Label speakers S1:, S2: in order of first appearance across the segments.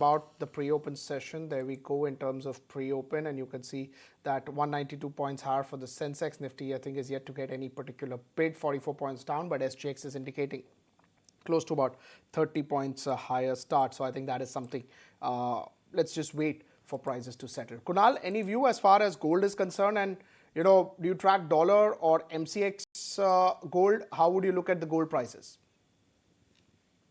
S1: about the pre-open session. There we go in terms of pre-open, and you can see that 192 points higher for the Sensex. Nifty, I think, is yet to get any particular bid, 44 points down, but SGX is indicating close to about 30 points higher start. So I think that is something. Let's just wait for prices to settle. Kunal, any view as far as gold is concerned? And, do you track dollar or MCX gold? How would you look at the gold prices?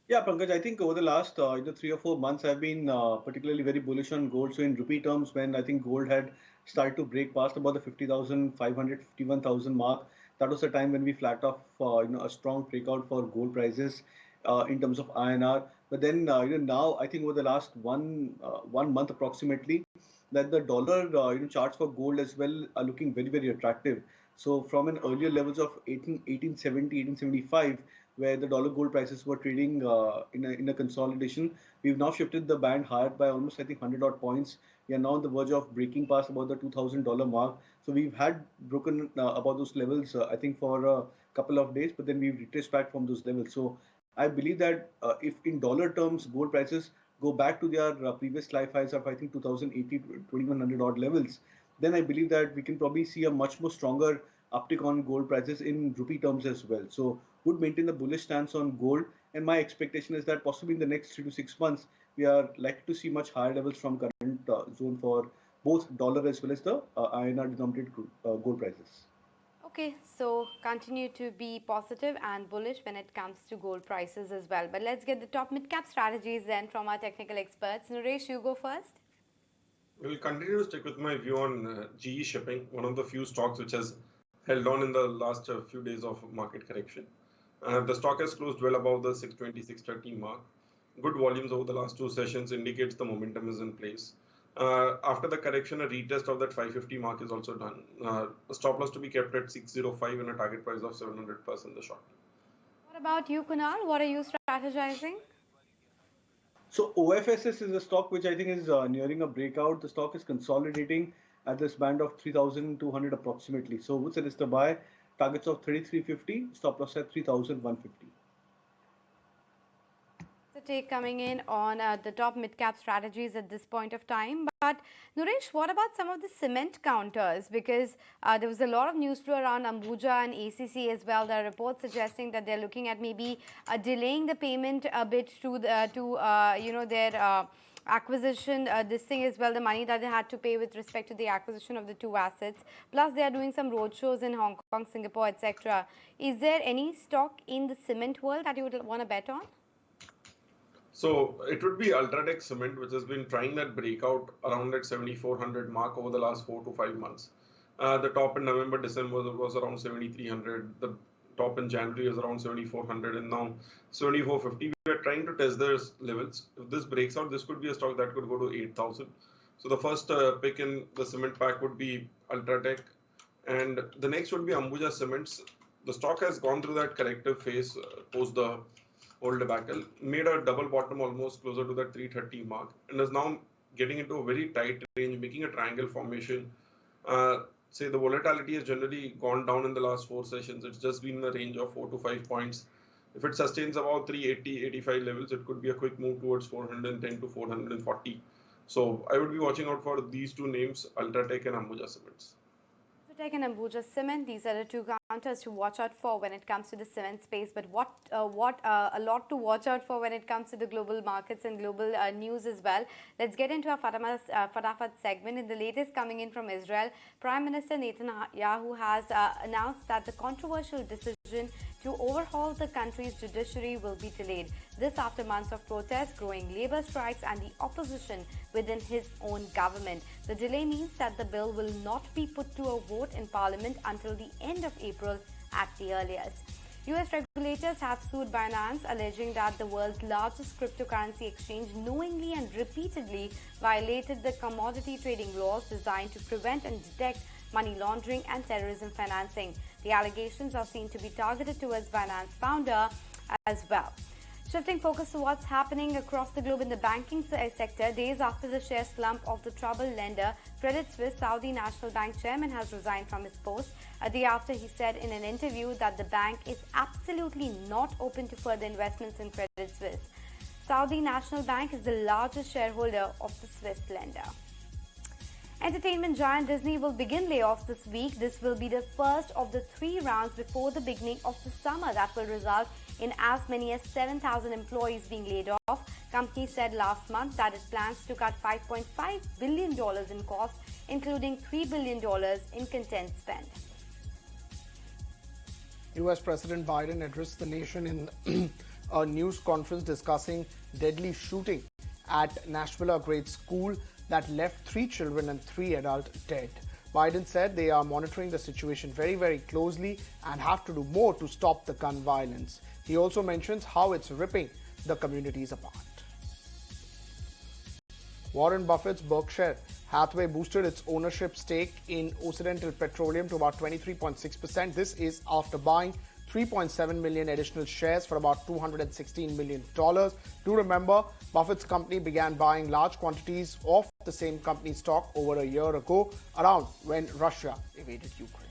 S2: Yeah, Pankaj, I think over the last 3 or 4 months, I've been particularly very bullish on gold. So in rupee terms, when I think gold had started to break past about the 50,500, 51,000 mark, that was the time when we flagged off a strong breakout for gold prices in terms of INR. But then now I think over the last 1 month approximately, that the dollar charts for gold as well are looking very, very attractive. So from an earlier levels of 1870, 1875, where the dollar gold prices were trading in a consolidation, we've now shifted the band higher by almost, I think, 100 odd points. We are now on the verge of breaking past about the $2,000 mark. So we've had broken about those levels, I think, for a couple of days, but then we've retraced back from those levels. So I believe that if in dollar terms, gold prices go back to their previous life highs of, I think, 2080 to 2100 odd levels, then I believe that we can probably see a much more stronger uptick on gold prices in rupee terms as well. So would maintain the bullish stance on gold. And my expectation is that possibly in the next 3 to 6 months, we are likely to see much higher levels from current zone for both dollar as well as the INR denominated gold prices.
S3: Okay, so continue to be positive and bullish when it comes to gold prices as well. But let's get the top mid-cap strategies then from our technical experts. Naresh, you go first.
S4: We'll continue to stick with my view on GE Shipping, one of the few stocks which has held on in the last few days of market correction. The stock has closed well above the 620, 630 mark. Good volumes over the last 2 sessions indicates the momentum is in place. After the correction, a retest of that 550 mark is also done. A stop loss to be kept at 605 and a target price of 700 plus in the short.
S3: What about you, Kunal? What are you strategizing?
S2: So OFSS is a stock which I think is nearing a breakout. The stock is consolidating at this band of 3,200 approximately. So would suggest a buy. Targets of 3,350, stop loss at 3,150.
S3: The take coming in on the top mid-cap strategies at this point of time. But Naresh, what about some of the cement counters? Because there was a lot of news flow around Ambuja and ACC as well. There are reports suggesting that they're looking at maybe delaying the payment a bit to their acquisition, this thing as well, the money that they had to pay with respect to the acquisition of the 2 assets. Plus, they are doing some roadshows in Hong Kong, Singapore, etc. Is there any stock in the cement world that you would want to bet on?
S4: So it would be Ultratech Cement, which has been trying that breakout around that 7,400 mark over the last 4 to 5 months. The top in November, December was around 7,300. The top in January is around 7,400 and now 7,450. We are trying to test those levels. If this breaks out, this could be a stock that could go to 8,000. So the first pick in the cement pack would be Ultratech, and the next would be Ambuja Cements. The stock has gone through that corrective phase post the old debacle, made a double bottom almost closer to that 330 mark, and is now getting into a very tight range, making a triangle formation. Say the volatility has generally gone down in the last 4 sessions. It's just been in the range of 4 to 5 points. If it sustains about 380, 85 levels, it could be a quick move towards 410 to 440. So I would be watching out for these 2 names, Ultratech and Ambuja Cements.
S3: Ultratech and Ambuja Cement, these are the 2 counters to watch out for when it comes to the cement space. But what a lot to watch out for when it comes to the global markets and global news as well. Let's get into our Fatafat segment. In the latest coming in from Israel, Prime Minister Netanyahu has announced that the controversial decision to overhaul the country's judiciary will be delayed. This after months of protests, growing labor strikes and the opposition within his own government. The delay means that the bill will not be put to a vote in Parliament until the end of April at the earliest. US regulators have sued Binance, alleging that the world's largest cryptocurrency exchange knowingly and repeatedly violated the commodity trading laws designed to prevent and detect money laundering and terrorism financing. The allegations are seen to be targeted towards Binance founder as well. Shifting focus to what's happening across the globe in the banking sector, days after the share slump of the troubled lender, Credit Suisse Saudi National Bank chairman has resigned from his post. A day after, he said in an interview that the bank is absolutely not open to further investments in Credit Suisse. Saudi National Bank is the largest shareholder of the Swiss lender. Entertainment giant Disney will begin layoffs this week. This will be the first of the 3 rounds before the beginning of the summer that will result in as many as 7,000 employees being laid off. Company said last month that it plans to cut $5.5 billion in costs, including $3 billion in content spend.
S1: US President Biden addressed the nation in a news conference discussing deadly shooting at Nashville, a grade school that left 3 children and 3 adults dead. Biden said they are monitoring the situation very, very closely and have to do more to stop the gun violence. He also mentions how it's ripping the communities apart. Warren Buffett's Berkshire Hathaway boosted its ownership stake in Occidental Petroleum to about 23.6%. This is after buying 3.7 million additional shares for about $216 million. Do remember, Buffett's company began buying large quantities of the same company stock over a year ago, around when Russia invaded Ukraine.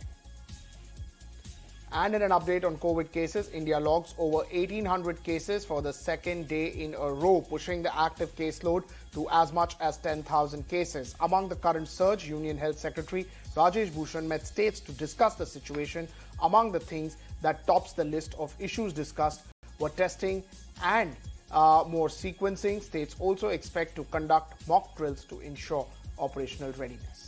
S1: And in an update on COVID cases, India logs over 1,800 cases for the second day in a row, pushing the active caseload to as much as 10,000 cases. Among the current surge, Union Health Secretary Rajesh Bhushan met states to discuss the situation. Among the things that tops the list of issues discussed were testing and more sequencing. States also expect to conduct mock drills to ensure operational readiness.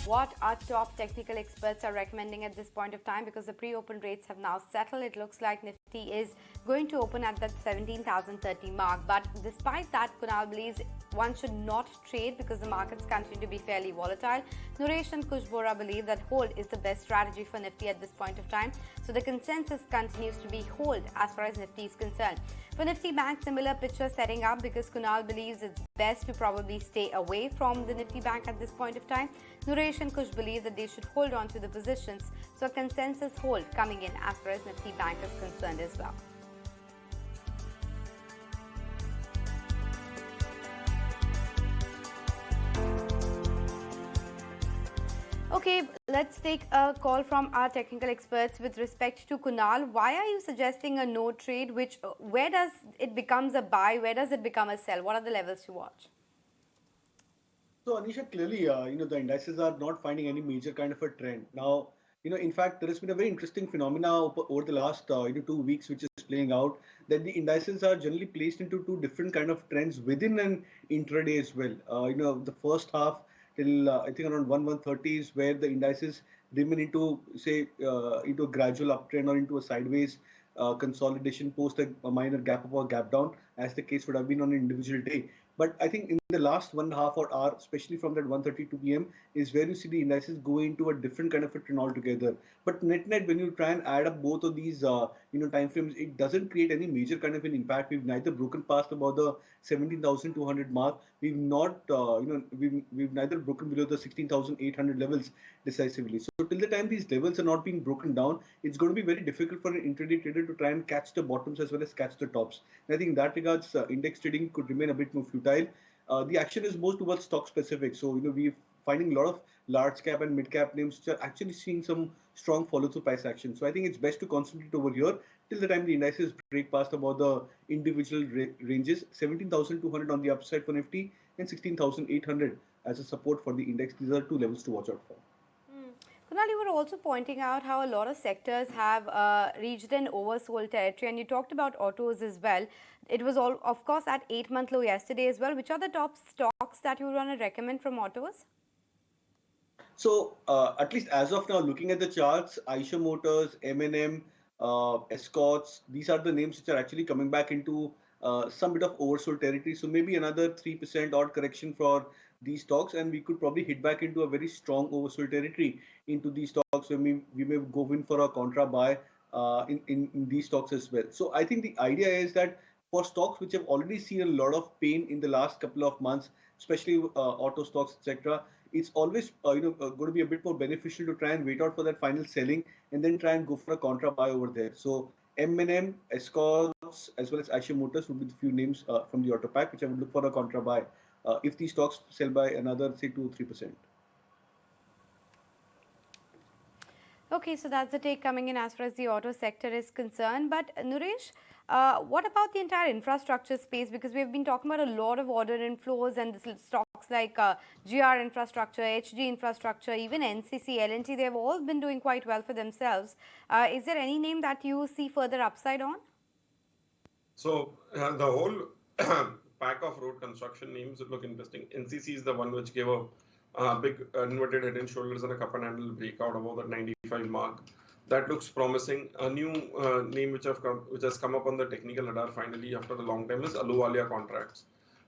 S3: What our top technical experts are recommending at this point of time, because the pre-open rates have now settled. It looks like Nifty is going to open at that 17,030 mark. But despite that, Kunal believes one should not trade because the markets continue to be fairly volatile. Nuresh and Kushbora believe that hold is the best strategy for Nifty at this point of time. So the consensus continues to be hold as far as Nifty is concerned. For Nifty Bank, similar picture setting up because Kunal believes it's best to probably stay away from the Nifty Bank at this point of time. Nuresh and Kush believe that they should hold on to the positions. So a consensus hold coming in as far as Nifty Bank is concerned as well. Okay, let's take a call from our technical experts with respect to Kunal. Why are you suggesting a no trade? Where does it becomes a buy? Where does it become a sell? What are the levels to watch?
S2: So Anisha, clearly, the indices are not finding any major kind of a trend. Now, in fact, there has been a very interesting phenomena over the last 2 weeks, which is playing out, that the indices are generally placed into 2 different kind of trends within an intraday as well. The first half till I think around 1:30 is where the indices remain into, say, into a gradual uptrend or into a sideways consolidation post a minor gap up or gap down, as the case would have been on an individual day. But I think in the last 1.5 hour, especially from that 1:32 p.m., is where you see the indices go into a different kind of a trend altogether. But net, when you try and add up both of these, time frames, it doesn't create any major kind of an impact. We've neither broken past about the 17,200 mark. We've not, we've neither broken below the 16,800 levels decisively. So till the time these levels are not being broken down, it's going to be very difficult for an intraday trader to try and catch the bottoms as well as catch the tops. And I think in that regards, index trading could remain a bit more futile. The action is more towards stock specific. So, we're finding a lot of large cap and mid cap names which are actually seeing some strong follow through price action. So I think it's best to concentrate over here till the time the indices break past about the individual ranges, 17,200 on the upside for Nifty and 16,800 as a support for the index. These are 2 levels to watch out for.
S3: Kunal, you were also pointing out how a lot of sectors have reached an oversold territory, and you talked about autos as well. It was all, of course, at 8-month low yesterday as well. Which are the top stocks that you would want to recommend from autos?
S2: So at least as of now, looking at the charts, Eicher Motors, M&M, Escorts, these are the names which are actually coming back into some bit of oversold territory. So maybe another 3% odd correction for these stocks, and we could probably hit back into a very strong oversold territory into these stocks. So we may go in for a contra buy in these stocks as well. So I think the idea is that for stocks which have already seen a lot of pain in the last couple of months, especially auto stocks, etc., it's always going to be a bit more beneficial to try and wait out for that final selling and then try and go for a contra buy over there. So M&M, Escorts, as well as Eicher Motors would be the few names from the auto pack which I would look for a contra buy if these stocks sell by another, say, 2 or 3%.
S3: Okay, so that's the take coming in as far as the auto sector is concerned. But Nuresh, what about the entire infrastructure space? Because we've been talking about a lot of order inflows and this stocks like GR Infrastructure, HG Infrastructure, even NCC, L&T, they've all been doing quite well for themselves. Is there any name that you see further upside on?
S4: So the whole pack of road construction names look interesting. NCC is the one which gave a big inverted head and shoulders and a cup and handle breakout above the 95 mark. That looks promising. A new name which has come up on the technical radar finally after a long time is Ahluwalia Contracts.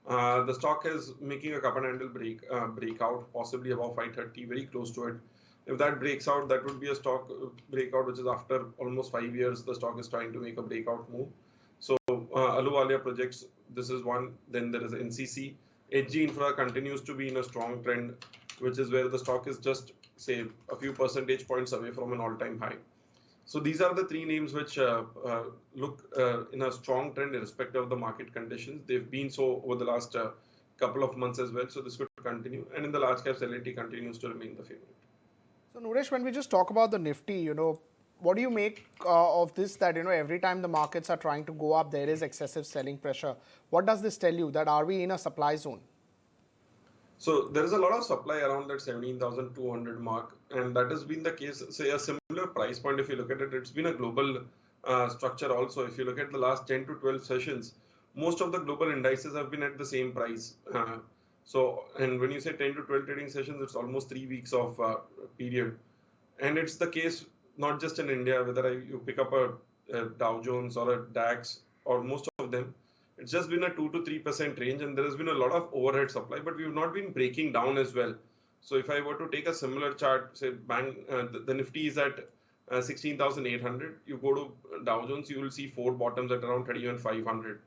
S4: The stock is making a cup and handle breakout, possibly above 530, very close to it. If that breaks out, that would be a stock breakout, which is after almost 5 years, the stock is trying to make a breakout move. So Ahluwalia projects, this is one. Then there is NCC. HG Infra continues to be in a strong trend, which is where the stock is just, say, a few percentage points away from an all-time high. So these are the three names which look in a strong trend irrespective of the market conditions. They've been so over the last couple of months as well. So this could continue. And in the large caps, L&T continues to remain the favorite.
S1: So Nuresh, when we just talk about the Nifty, what do you make of this, that, every time the markets are trying to go up, there is excessive selling pressure? What does this tell you? That are we in a supply zone?
S4: So there is a lot of supply around that 17,200 mark, and that has been the case. Say a similar price point, if you look at it, it's been a global structure also. If you look at the last 10 to 12 sessions, most of the global indices have been at the same price. And when you say 10 to 12 trading sessions, it's almost 3 weeks of period. And it's the case not just in India, whether you pick up a Dow Jones or a DAX or most of them, it's just been a 2 to 3% range, and there has been a lot of overhead supply, but we've not been breaking down as well. So if I were to take a similar chart, say the Nifty is at 16,800, you go to Dow Jones, you will see 4 bottoms at around 31,500,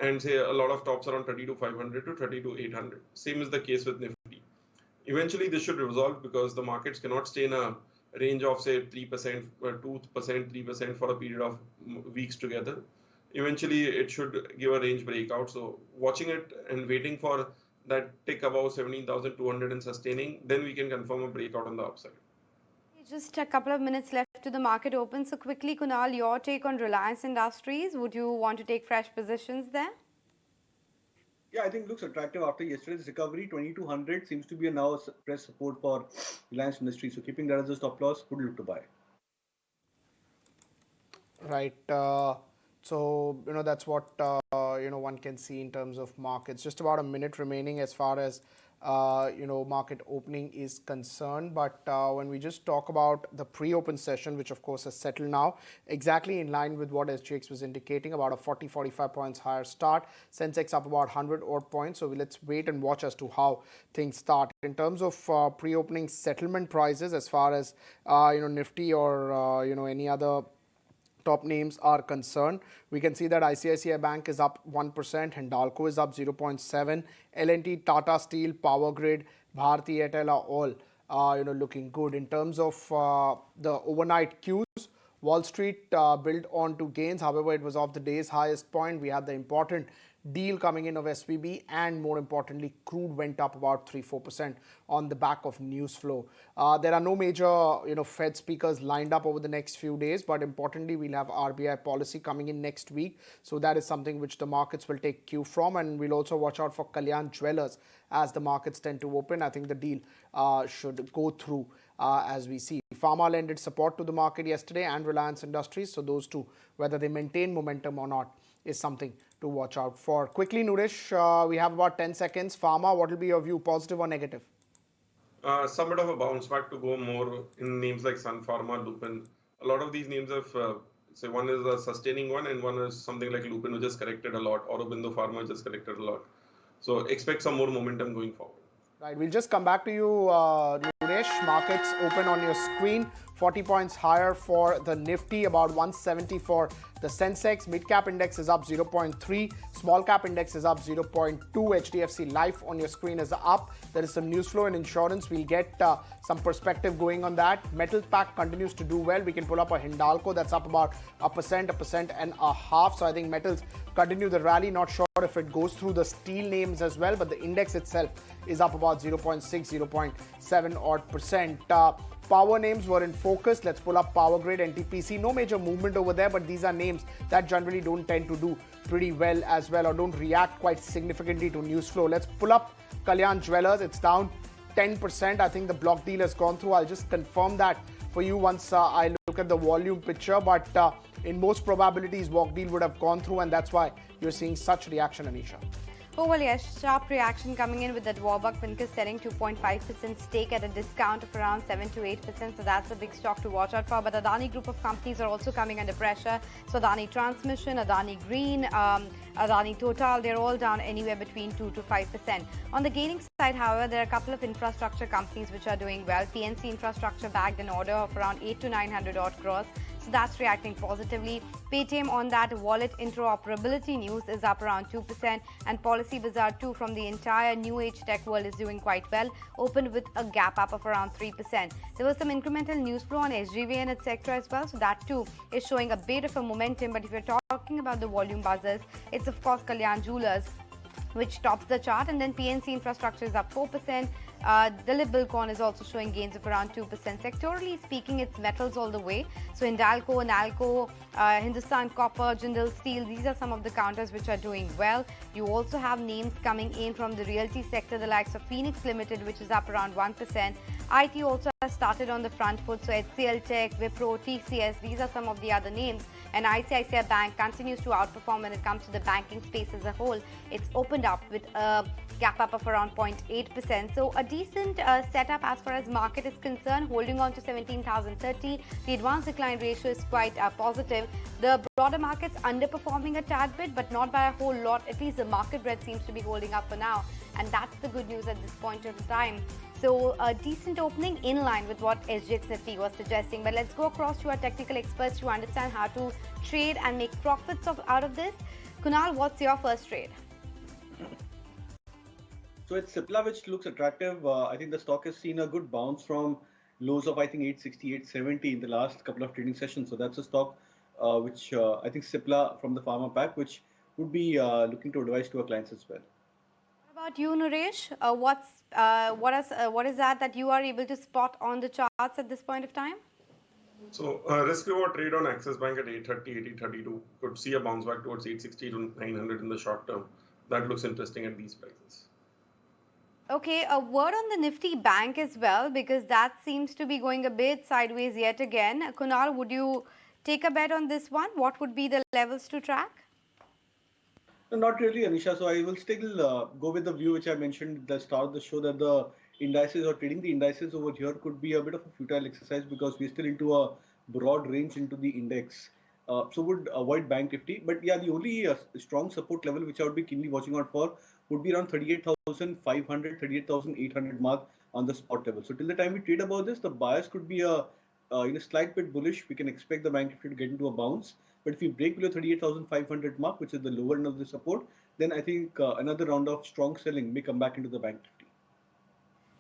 S4: and say a lot of tops around 32,500 to 32,800. Same is the case with Nifty. Eventually this should resolve because the markets cannot stay in a range of say 3%, 2%, 3% for a period of weeks together. Eventually it should give a range breakout. So watching it and waiting for that tick above 17,200 and sustaining, then we can confirm a breakout on the upside.
S3: Just a couple of minutes left to the market open. So quickly, Kunal, your take on Reliance Industries. Would you want to take fresh positions there?
S2: Yeah, I think it looks attractive after yesterday's recovery. 2200 seems to be now a press support for Reliance Industries. So keeping that as a stop loss, would look to buy.
S1: Right. So, that's what, one can see in terms of markets. Just about a minute remaining as far as, market opening is concerned. But when we just talk about the pre-open session, which of course has settled now, exactly in line with what SGX was indicating, about a 40-45 points higher start. Sensex up about 100 odd points. So let's wait and watch as to how things start. In terms of pre-opening settlement prices, as far as, Nifty or, any other top names are concerned, we can see that ICICI Bank is up 1%, Hindalco is up 0.7%, L&T, Tata Steel, Power Grid, Bharti Airtel are all looking good. In terms of the overnight cues, Wall Street built on to gains. However, it was off the day's highest point. We had the important deal coming in of SVB, and more importantly, crude went up about 3-4% on the back of news flow. There are no major Fed speakers lined up over the next few days, but importantly, we'll have RBI policy coming in next week. So that is something which the markets will take cue from, and we'll also watch out for Kalyan Jewellers as the markets tend to open. I think the deal should go through as we see. Pharma lended support to the market yesterday, and Reliance Industries. So those two, whether they maintain momentum or not, is something to watch out for. Quickly, Nuresh, we have about 10 seconds. Pharma, what will be your view, positive or negative?
S4: Somewhat of a bounce back to go more in names like Sun Pharma, Lupin. A lot of these names have, say one is a sustaining one and one is something like Lupin, which has corrected a lot, or Aurobindo Pharma, which has corrected a lot. So expect some more momentum going forward.
S1: Right, we'll just come back to you, Nuresh. Markets open on your screen. 40 points higher for the Nifty, about 170 for the Sensex. Mid-cap index is up 0.3. Small-cap index is up 0.2. HDFC Life on your screen is up. There is some news flow in insurance. We'll get some perspective going on that. Metal pack continues to do well. We can pull up a Hindalco that's up about 1.5%. So I think metals continue the rally. Not sure if it goes through the steel names as well, but the index itself is up about 0.6, 0.7 odd percent. Power names were in focus. Let's pull up Power Grid, NTPC. No major movement over there, but these are names that generally don't tend to do pretty well as well, or don't react quite significantly to news flow. Let's pull up Kalyan Jewellers. It's down 10%. I think the block deal has gone through. I'll just confirm that for you once I look at the volume picture, but in most probabilities, walk deal would have gone through, and that's why you're seeing such reaction, Anisha.
S3: Oh, well, yes, sharp reaction coming in with that Warburg Pincus selling 2.5% stake at a discount of around 7 to 8%. So that's a big stock to watch out for. But Adani group of companies are also coming under pressure. So Adani Transmission, Adani Green, Adani Total, they're all down anywhere between 2 to 5%. On the gaining side, however, there are a couple of infrastructure companies which are doing well. PNC Infrastructure bagged an order of around 8 to 900 odd crores. So that's reacting positively. Paytm on that wallet interoperability news is up around 2%, and Policy Bazaar 2 from the entire new age tech world is doing quite well, opened with a gap up of around 3%. There was some incremental news flow on SGVN etc. as well, so that too is showing a bit of a momentum. But if you're talking about the volume buzzers, it's of course Kalyan Jewellers, which tops the chart, and then PNC Infrastructure is up 4%. Dilip Buildcon is also showing gains of around 2%. Sectorally speaking, it's metals all the way. So Hindalco, Nalco, Hindustan Copper, Jindal Steel, these are some of the counters which are doing well. You also have names coming in from the realty sector, the likes of Phoenix Limited, which is up around 1%. IT also has started on the front foot, so HCL Tech, Wipro, TCS, these are some of the other names. And ICICI Bank continues to outperform when it comes to the banking space as a whole. It's opened up with a gap up of around 0.8%. So a decent setup as far as market is concerned, holding on to 17,030. The advanced decline ratio is quite positive. The broader market's underperforming a tad bit, but not by a whole lot. At least the market breadth seems to be holding up for now. And that's the good news at this point in time. So a decent opening in line with what SGX Nifty was suggesting. But let's go across to our technical experts to understand how to trade and make profits out of this. Kunal, what's your first trade?
S2: So it's Cipla, which looks attractive. I think the stock has seen a good bounce from lows of, I think, 860, 870 in the last couple of trading sessions. So that's a stock which I think Cipla from the pharma pack, which would be looking to advise to our clients as well.
S3: What about you, Naresh? What is that you are able to spot on the charts at this point of time?
S4: So risk reward trade on Axis Bank at 830, 832 could see a bounce back towards 860 to 900 in the short term. That looks interesting at these prices.
S3: Okay, a word on the Nifty Bank as well, because that seems to be going a bit sideways yet again. Kunal, would you take a bet on this one? What would be the levels to track?
S2: No, not really, Anisha. So I will still go with the view which I mentioned at the start of the show, that the indices or trading the indices over here could be a bit of a futile exercise because we're still into a broad range into the index. So would avoid Bank Nifty. But yeah, the only strong support level which I would be keenly watching out for would be around 38,500, 38,800 mark on the spot level. So till the time we trade about this, the bias could be a slight bit bullish. We can expect the Bank Nifty to get into a bounce. But if we break below 38,500 mark, which is the lower end of the support, then I think another round of strong selling may come back into the Bank Nifty.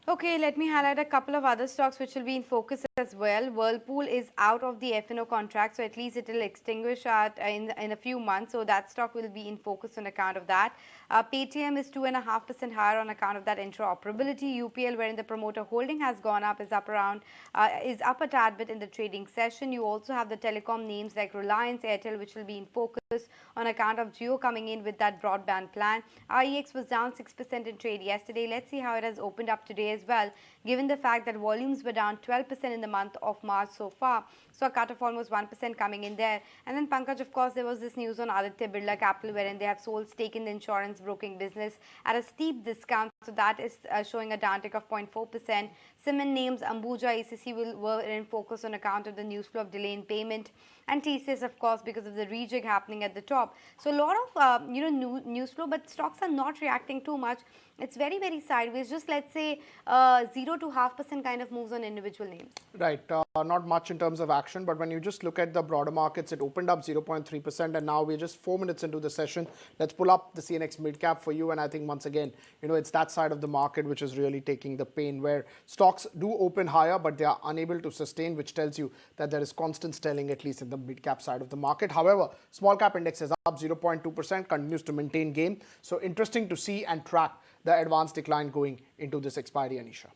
S3: Okay, let me highlight a couple of other stocks which will be in focus as well. Whirlpool is out of the F&O contract, so at least it will extinguish in a few months. So that stock will be in focus on account of that. Paytm is 2.5% higher on account of that interoperability. UPL, wherein the promoter holding has gone up, is up a tad bit in the trading session. You also have the telecom names like Reliance, Airtel, which will be in focus on account of Jio coming in with that broadband plan. IEX was down 6% in trade yesterday. Let's see how it has opened up today as well, given the fact that volumes were down 12% in the month of March so far. So a cut of almost 1% coming in there. And then Pankaj, of course, there was this news on Aditya Birla Capital, wherein they have sold stake in the insurance broking business at a steep discount. So that is showing a downtick of 0.4%. Cement names Ambuja, ACC were in focus on account of the news flow of delay in payment, and TCS, of course, because of the rejig happening at the top. So a lot of news flow, but stocks are not reacting too much. It's very, very sideways. Just let's say 0 to 0.5% kind of moves on individual names.
S1: Right. Not much in terms of action, but when you just look at the broader markets, it opened up 0.3%, and now we're just 4 minutes into the session. Let's pull up the CNX mid cap for you, and I think once again, it's that side of the market which is really taking the pain, where stocks do open higher, but they are unable to sustain, which tells you that there is constant selling, at least in the mid cap side of the market. However, small cap index is up 0.2%, continues to maintain gain. So interesting to see and track the advanced decline going into this expiry, Anisha.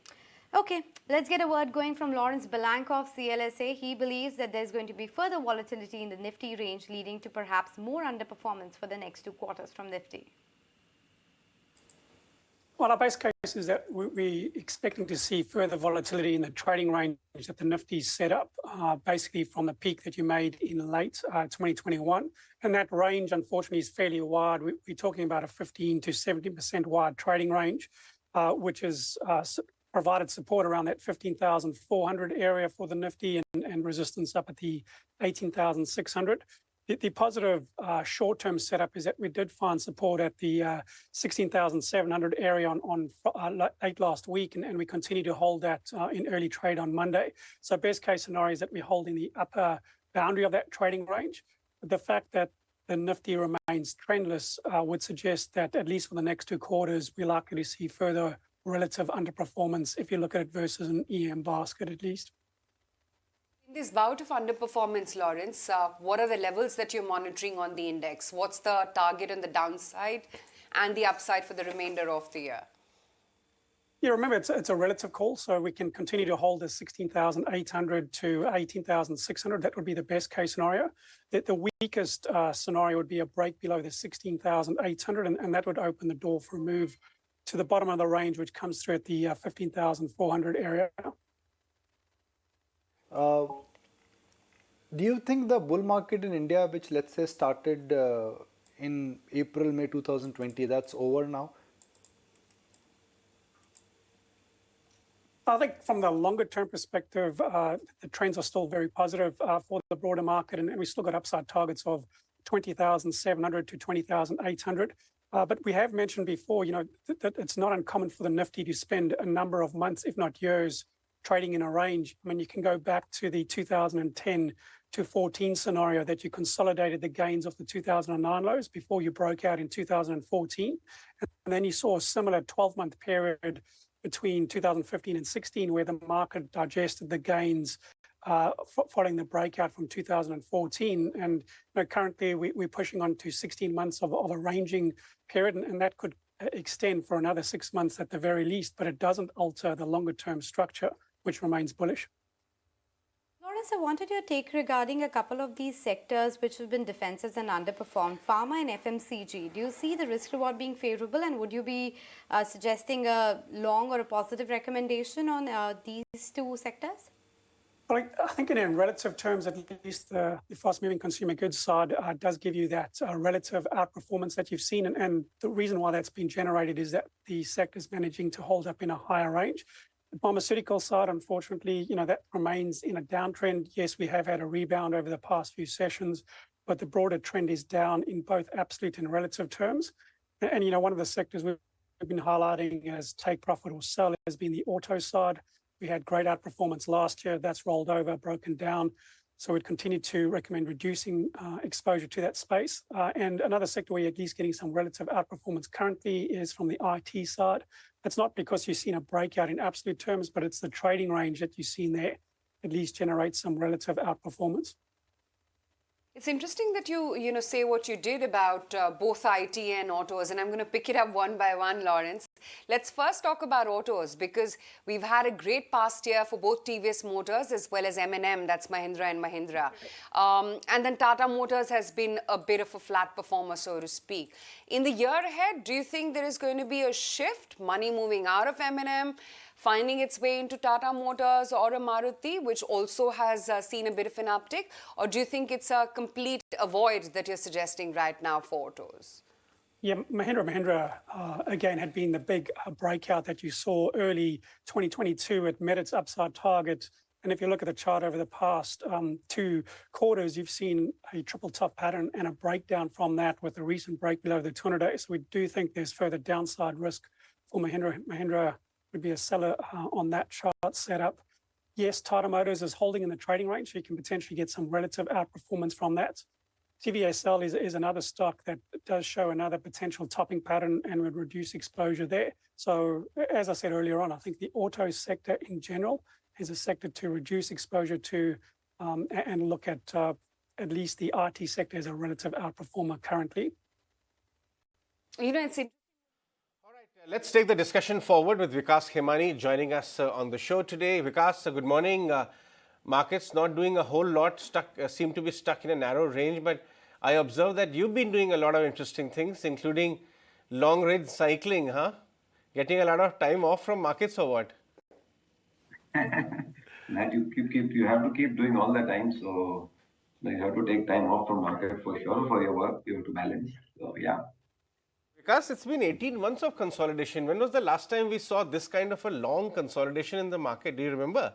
S3: Okay, let's get a word going from Lawrence Belank of CLSA. He believes that there's going to be further volatility in the Nifty range, leading to perhaps more underperformance for the next 2 quarters from Nifty.
S5: Well, our base case is that we're expecting to see further volatility in the trading range that the Nifty's set up, basically from the peak that you made in late 2021. And that range, unfortunately, is fairly wide. We're talking about a 15 to 70% wide trading range, which has provided support around that 15,400 area for the Nifty and resistance up at the 18,600. The positive short-term setup is that we did find support at the 16,700 area on late last week, and we continue to hold that in early trade on Monday. So best case scenario is that we're holding the upper boundary of that trading range. The fact that the Nifty remains trendless would suggest that at least for the next 2 quarters, we're likely to see further relative underperformance if you look at it versus an EM basket at least.
S6: In this bout of underperformance, Lawrence, what are the levels that you're monitoring on the index? What's the target on the downside and the upside for the remainder of the year?
S5: Yeah, remember, it's a relative call, so we can continue to hold the 16,800 to 18,600. That would be the best case scenario. The weakest scenario would be a break below the 16,800, and that would open the door for a move to the bottom of the range, which comes through at the 15,400 area.
S7: Do you think the bull market in India, which let's say started in April, May 2020, that's over now?
S5: I think from the longer term perspective, the trends are still very positive for the broader market, and we still got upside targets of 20,700 to 20,800. But we have mentioned before, that it's not uncommon for the Nifty to spend a number of months, if not years, trading in a range. I mean, you can go back to the 2010 to 14 scenario that you consolidated the gains of the 2009 lows before you broke out in 2014. And then you saw a similar 12-month period between 2015 and 16 where the market digested the gains following the breakout from 2014. And currently we're pushing on to 16 months of a ranging period, and that could extend for another 6 months at the very least, but it doesn't alter the longer term structure, which remains bullish.
S3: Lawrence, I wanted your take regarding a couple of these sectors which have been defensive and underperformed, pharma and FMCG. Do you see the risk reward being favorable, and would you be suggesting a long or a positive recommendation on these 2 sectors?
S5: Well, I think in relative terms, at least the fast-moving consumer goods side does give you that relative outperformance that you've seen. And the reason why that's been generated is that the sector's managing to hold up in a higher range. The pharmaceutical side, unfortunately, that remains in a downtrend. Yes, we have had a rebound over the past few sessions, but the broader trend is down in both absolute and relative terms. And, one of the sectors we've been highlighting as take profit or sell has been the auto side. We had great outperformance last year. That's rolled over, broken down. So we'd continue to recommend reducing exposure to that space. And another sector where you're at least getting some relative outperformance currently is from the IT side. That's not because you've seen a breakout in absolute terms, but it's the trading range that you've seen there at least generate some relative outperformance.
S6: It's interesting that you say what you did about both IT and autos, and I'm going to pick it up one by one, Lawrence. Let's first talk about autos, because we've had a great past year for both TVS Motors as well as M&M, that's Mahindra and Mahindra. And then Tata Motors has been a bit of a flat performer, so to speak. In the year ahead, do you think there is going to be a shift, money moving out of M&M, finding its way into Tata Motors or a Maruti, which also has seen a bit of an uptick? Or do you think it's a complete avoid that you're suggesting right now for autos?
S5: Yeah, Mahindra again had been the big breakout that you saw early 2022. It met its upside target. And if you look at the chart over the past 2 quarters, you've seen a triple top pattern and a breakdown from that with a recent break below the 200 days. So we do think there's further downside risk for Mahindra. Mahindra would be a seller on that chart setup. Yes, Tata Motors is holding in the trading range, so you can potentially get some relative outperformance from that. TVSL is another stock that does show another potential topping pattern and would reduce exposure there. So as I said earlier on, I think the auto sector in general is a sector to reduce exposure to and look at least the IT sector as a relative outperformer currently.
S6: It's
S1: All right,
S8: Let's take the discussion forward with Vikas Khemani joining us on the show today. Vikas, good morning. Markets not doing a whole lot, seem to be stuck in a narrow range, but I observe that you've been doing a lot of interesting things, including long-range cycling, huh? Getting a lot of time off from markets or what?
S9: That you have to keep doing all the time. So you have to take time off from market for sure. For your work, you have to balance. So yeah.
S8: Because it's been 18 months of consolidation. When was the last time we saw this kind of a long consolidation in the market? Do you remember?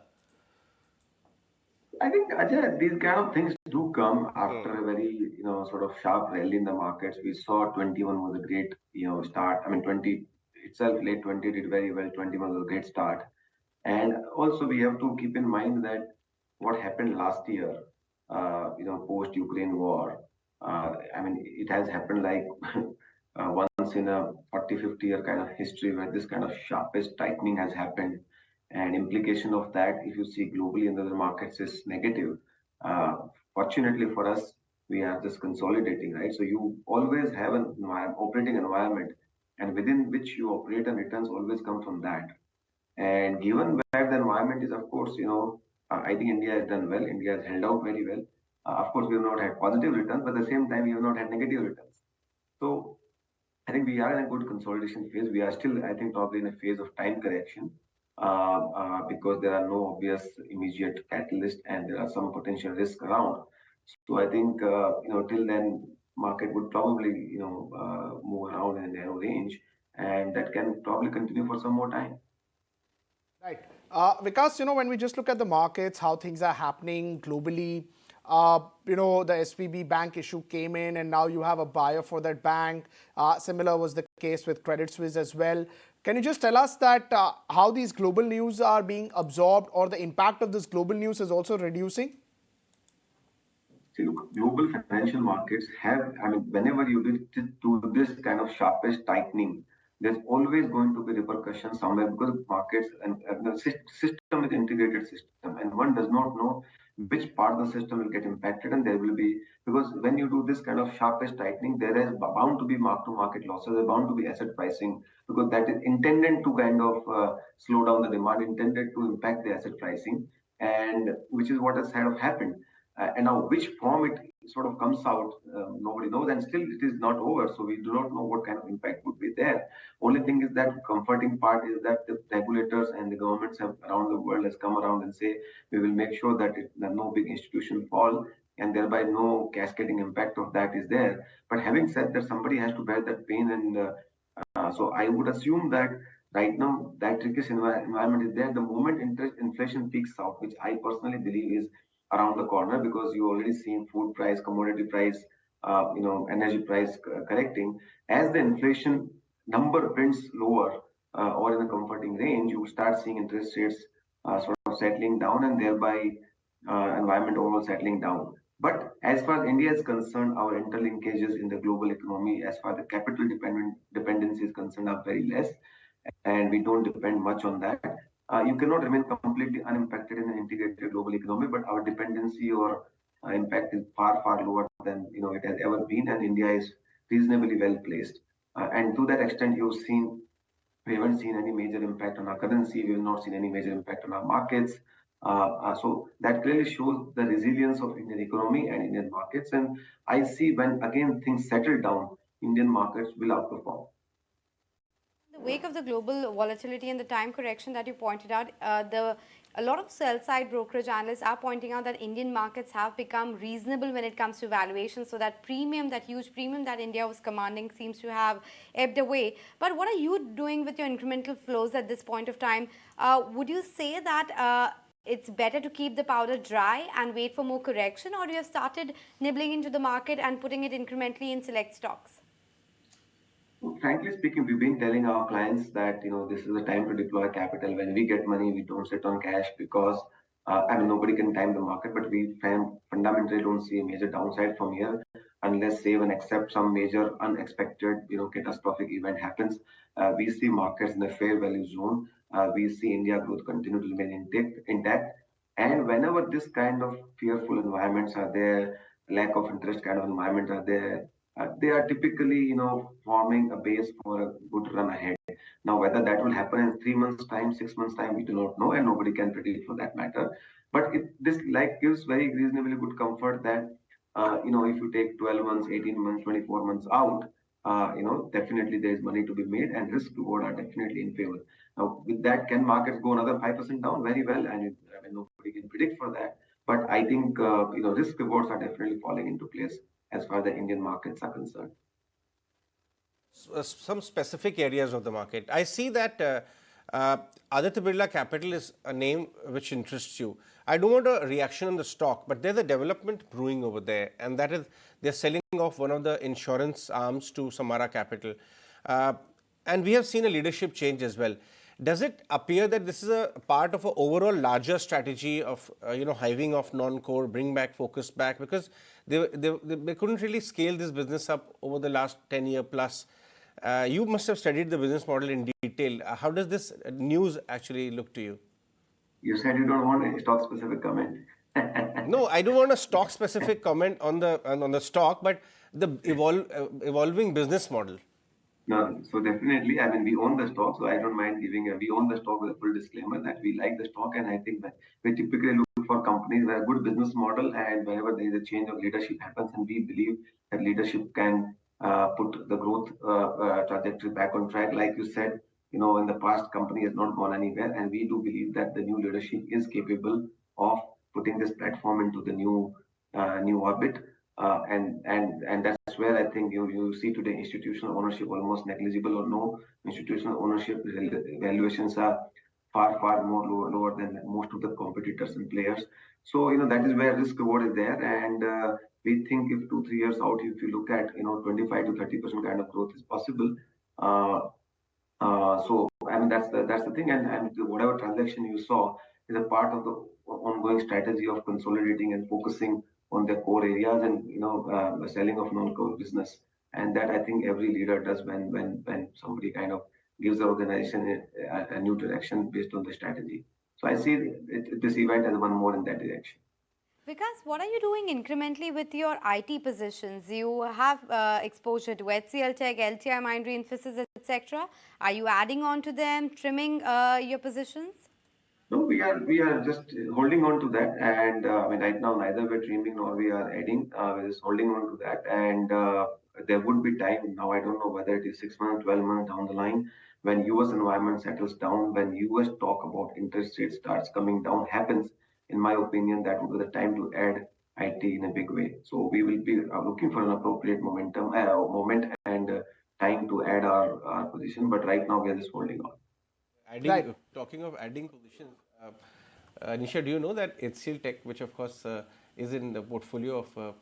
S9: I think Ajay, these kind of things do come after a very sort of sharp rally in the markets. We saw 21 was a great start. I mean 20 itself, late 20 did very well. 21 was a great start. And also we have to keep in mind that what happened last year, post Ukraine war. I mean, it has happened like once in a 40, 50-year kind of history where this kind of sharpest tightening has happened. And implication of that, if you see globally in the other markets, is negative. Fortunately for us, we are just consolidating, right? So you always have an operating environment, and within which you operate, and returns always come from that. And given where the environment is, of course, I think India has done well. India has held out very well. Of course, we have not had positive returns, but at the same time, we have not had negative returns. So I think we are in a good consolidation phase. We are still, I think, probably in a phase of time correction because there are no obvious immediate catalyst and there are some potential risk around. So I think, till then, market would probably, move around in a narrow range, and that can probably continue for some more time.
S1: Right. Vikas, when we just look at the markets, how things are happening globally, the SVB bank issue came in and now you have a buyer for that bank. Similar was the case with Credit Suisse as well. Can you just tell us that how these global news are being absorbed or the impact of this global news is also reducing?
S9: See, look, global financial markets have, I mean, whenever you do this kind of sharpest tightening, there's always going to be repercussions somewhere because markets and the system is integrated system, and one does not know which part of the system will get impacted, and there will be, because when you do this kind of sharpest tightening, there is bound to be mark-to-market losses, there bound to be asset pricing, because that is intended to kind of slow down the demand, intended to impact the asset pricing, and which is what has kind of happened. And now, which form it sort of comes out, nobody knows, and still it is not over. So we do not know what kind of impact would be there. Only thing is that comforting part is that the regulators and the governments around the world has come around and say we will make sure that no big institution fall, and thereby no cascading impact of that is there. But having said that, somebody has to bear that pain, and so I would assume that right now that trickiest environment is there. The moment inflation peaks out, which I personally believe is around the corner, because you already seen food price, commodity price, energy price correcting. As the inflation number prints lower or in a comforting range, you start seeing interest rates sort of settling down, and thereby environment overall settling down. But as far as India is concerned, our interlinkages in the global economy, as far as the capital dependency is concerned, are very less, and we don't depend much on that. You cannot remain completely unimpacted in an integrated global economy, but our dependency or impact is far, far lower than it has ever been, and India is reasonably well placed. And to that extent, we haven't seen any major impact on our currency. We have not seen any major impact on our markets. So that clearly shows the resilience of Indian economy and Indian markets. And I see when again things settle down, Indian markets will outperform.
S3: In the wake of the global volatility and the time correction that you pointed out, a lot of sell-side brokerage analysts are pointing out that Indian markets have become reasonable when it comes to valuation. So that premium, that huge premium that India was commanding seems to have ebbed away. But what are you doing with your incremental flows at this point of time? Would you say that it's better to keep the powder dry and wait for more correction, or you have started nibbling into the market and putting it incrementally in select stocks?
S9: Frankly speaking, we've been telling our clients that this is the time to deploy capital. When we get money, we don't sit on cash because nobody can time the market, but we fundamentally don't see a major downside from here unless, say, and except some major unexpected catastrophic event happens. We see markets in a fair value zone. We see India growth continue to remain intact. And whenever this kind of fearful environments are there, lack of interest kind of environment are there, they are typically, forming a base for a good run ahead. Now, whether that will happen in 3 months' time, 6 months' time, we do not know, and nobody can predict for that matter. But this like gives very reasonably good comfort that if you take 12 months, 18 months, 24 months out, definitely there is money to be made, and risk reward are definitely in favor. Now, with that, can markets go another 5% down? Very well, and nobody can predict for that. But I think risk rewards are definitely falling into place as far as the Indian markets are concerned.
S8: Some specific areas of the market. I see that Aditya Birla Capital is a name which interests you. I don't want a reaction on the stock, but there's a development brewing over there, and that is they're selling off one of the insurance arms to Samara Capital. And we have seen a leadership change as well. Does it appear that this is a part of an overall larger strategy of hiving off non-core, bring back focus back, because they couldn't really scale this business up over the last 10-year plus. You must have studied the business model in detail. How does this news actually look to you?
S9: You said you don't want a stock specific comment.
S8: No, I don't want a stock specific comment on the stock, but the evolving business model.
S9: No, so definitely, I mean, we own the stock, so I don't mind we own the stock with a full disclaimer that we like the stock, and I think that we typically look for companies that have a good business model, and whenever there is a change of leadership happens, and we believe that leadership can put the growth trajectory back on track. Like you said, in the past, company has not gone anywhere, and we do believe that the new leadership is capable of putting this platform into the new orbit. And that's where I think you see today institutional ownership almost negligible or no institutional ownership. Valuations are far more lower than most of the competitors and players. So that is where risk reward is there, and we think if 2-3 years out, if you look at 25 to 30% kind of growth is possible. So I mean that's the thing, and whatever transaction you saw is a part of the ongoing strategy of consolidating and focusing on their core areas and selling of non-core business. And that I think every leader does when somebody kind of gives the organization a new direction based on the strategy. So I see this event as one more in that direction.
S3: Vikas, what are you doing incrementally with your IT positions? You have exposure to HCL Tech, LTI, Mindtree, Infosys, etc. Are you adding on to them, trimming your positions?
S9: No, we are just holding on to that, and I mean right now neither we're trimming nor we are adding. We're just holding on to that, and there would be time. Now I don't know whether it is 6 months, 12 months down the line when U.S. environment settles down, when U.S. talk about interest rate starts coming down happens. In my opinion, that would be the time to add IT in a big way. So we will be looking for an appropriate moment and time to add our position. But right now we are just holding on.
S8: Talking of adding positions, Nisha, do you know that HCL Tech, which of course is in the portfolio of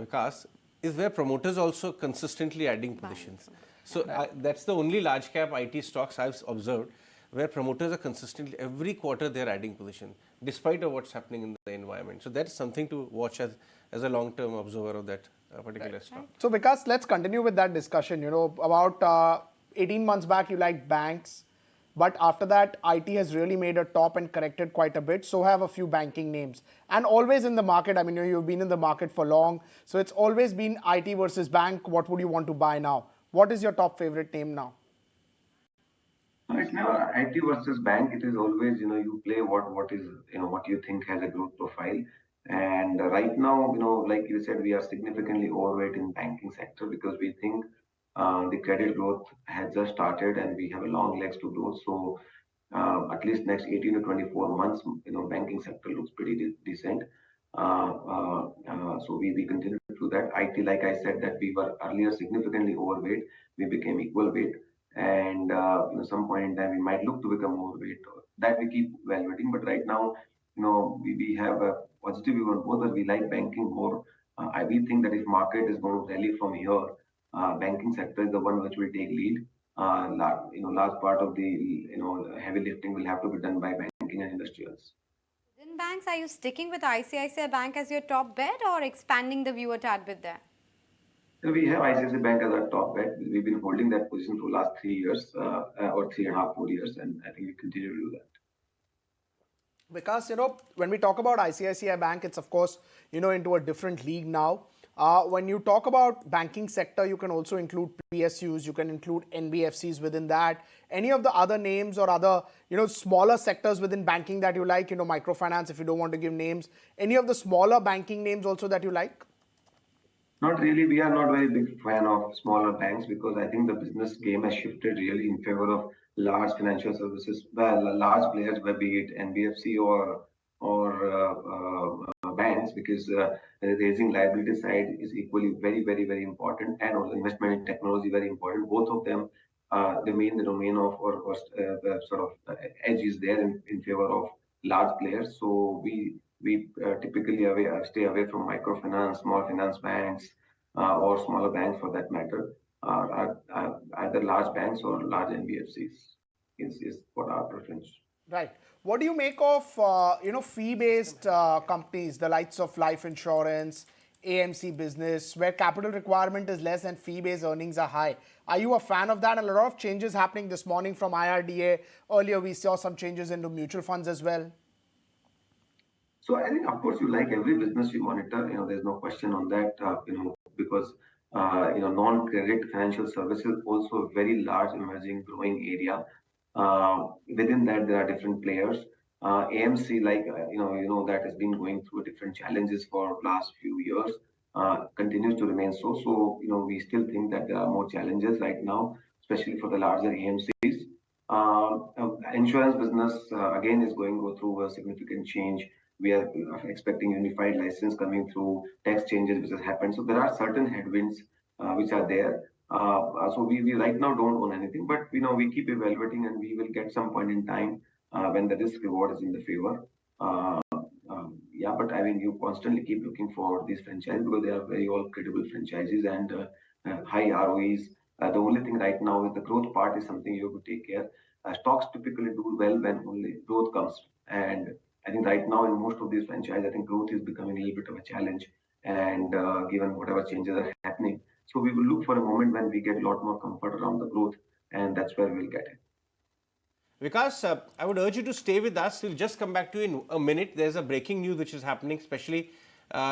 S8: Vikas, is where promoters also consistently adding positions. So that's the only large cap IT stocks I've observed where promoters are consistently, every quarter they're adding position, despite of what's happening in the environment. So that's something to watch as a long-term observer of that particular stock.
S1: So Vikas, let's continue with that discussion. About 18 months back, you liked banks. But after that, IT has really made a top and corrected quite a bit. So have a few banking names. And always in the market, I mean, you've been in the market for long. So it's always been IT versus bank. What would you want to buy now? What is your top favorite name now?
S9: It's never IT versus bank. It is always, you play what is, what you think has a growth profile. And right now, like you said, we are significantly overweight in banking sector because we think the credit growth has just started and we have a long legs to grow. So at least next 18 to 24 months, banking sector looks pretty decent. So we continue to do that. IT, like I said, that we were earlier significantly overweight, we became equal weight. And some point in time, we might look to become overweight. That we keep evaluating. But right now, we have a positive view on both, but we like banking more. We think that if market is going to rally from here, banking sector is the one which will take lead. Large part of the heavy lifting will have to be done by banking and industrials.
S3: Within banks, are you sticking with ICICI Bank as your top bet or expanding the view a tad bit there?
S9: We have ICICI Bank as our top bet. We've been holding that position for the last 3 years or 3.5, 4 years, and I think we continue to do that.
S1: Because, when we talk about ICICI Bank, it's of course, into a different league now. When you talk about banking sector, you can also include PSUs, you can include NBFCs within that. Any of the other names or other, smaller sectors within banking that you like, microfinance, if you don't want to give names, any of the smaller banking names also that you like?
S9: Not really. We are not very big fan of smaller banks because I think the business game has shifted really in favor of large financial services, well, large players, be it NBFC or banks, because raising liability side is equally very important, and also investment in technology very important. Both of them remain the domain of or sort of edge is there in favor of large players. So we typically stay away from microfinance, small finance banks, or smaller banks for that matter, either large banks or large NBFCs is what our preference.
S1: Right. What do you make of, fee-based companies, the likes of life insurance, AMC business, where capital requirement is less and fee-based earnings are high? Are you a fan of that? And a lot of changes happening this morning from IRDA. Earlier, we saw some changes into mutual funds as well.
S9: So I think, of course, you like every business you monitor. There's no question on that. Because non-credit financial services also a very large, emerging, growing area. Within that, there are different players. AMC, like that has been going through different challenges for last few years. Continues to remain so. So we still think that there are more challenges right now, especially for the larger AMCs. Insurance business again is going to go through a significant change. We are expecting unified license coming through, tax changes which has happened. So there are certain headwinds which are there. So we right now don't own anything, but we keep evaluating, and we will get some point in time when the risk reward is in the favor. Yeah, but I mean, you constantly keep looking for these franchises because they are very all credible franchises and high ROEs. The only thing right now is the growth part is something you have to take care. Stocks typically do well when only growth comes, and I think right now in most of these franchises, I think growth is becoming a little bit of a challenge, and given whatever changes are happening, so we will look for a moment when we get a lot more comfort around the growth, and that's where we'll get it.
S8: Vikas, I would urge you to stay with us. We'll just come back to you in a minute. There's a breaking news which is happening, especially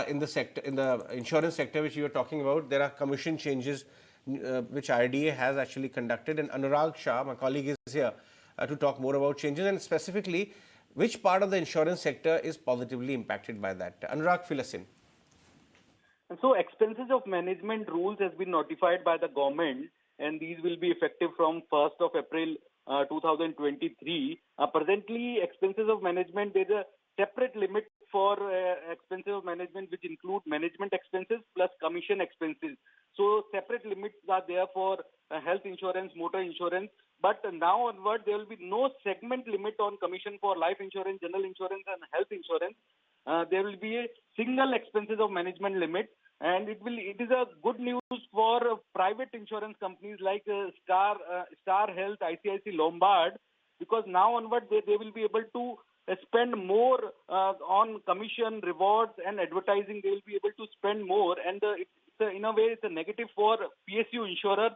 S8: in the insurance sector, which you were talking about. There are commission changes which IRDA has actually conducted, and Anurag Shah, my colleague, is here to talk more about changes and specifically which part of the insurance sector is positively impacted by that. Anurag, fill us in.
S10: So expenses of management rules has been notified by the government, and these will be effective from 1st of April 2023. Presently, expenses of management, there's a separate limit for expenses of management which include management expenses plus commission expenses. So separate limits are there for health insurance, motor insurance. But now onward, there will be no segment limit on commission for life insurance, general insurance, and health insurance. There will be a single expenses of management limit, and it is a good news for private insurance companies like Star Health, ICICI Lombard, because now onward they will be able to spend more on commission, rewards, and advertising. They will be able to spend more, and in a way it's a negative for PSU insurer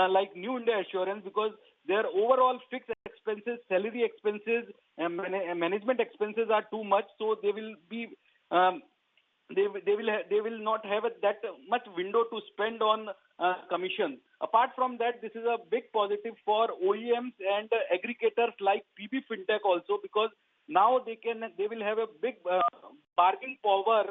S10: like New India Assurance, because their overall fixed expenses, salary expenses, and management expenses are too much, so they will be they will not have that much window to spend on commission. Apart from that, this is a big positive for OEMs and aggregators like PB Fintech also, because now they will have a big bargaining power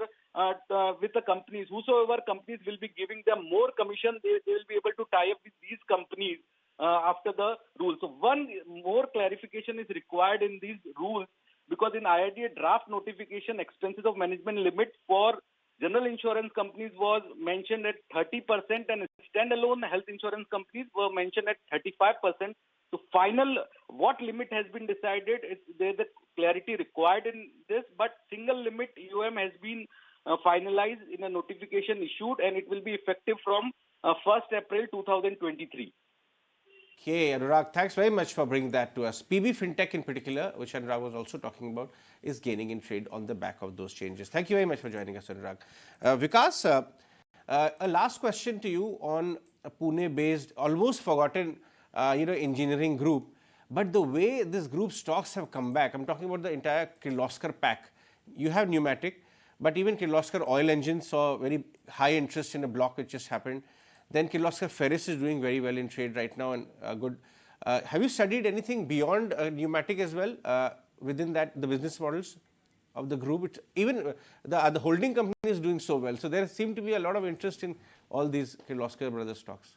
S10: with the companies. Whosoever companies will be giving them more commission, they will be able to tie up with these companies after the rules. So one more clarification is required in these rules, because in IRDA draft notification, expenses of management limit for general insurance companies was mentioned at 30%, and standalone health insurance companies were mentioned at 35%. So final, what limit has been decided, there's a clarity required in this, but single limit EOM has been finalized in a notification issued, and it will be effective from 1st April 2023.
S8: Okay, Anurag, thanks very much for bringing that to us. PB Fintech in particular, which Anurag was also talking about, is gaining in trade on the back of those changes. Thank you very much for joining us, Anurag. Vikas, a last question to you on a Pune-based, almost forgotten, engineering group. But the way this group stocks have come back, I'm talking about the entire Kirloskar pack. You have pneumatic, But even Kirloskar Oil Engines saw very high interest in a block which just happened. Then Kirloskar Ferris is doing very well in trade right now and good. Have you studied anything beyond pneumatic as well within that, the business models of the group? Even the holding company is doing so well. So there seem to be a lot of interest in all these Kirloskar Brothers stocks.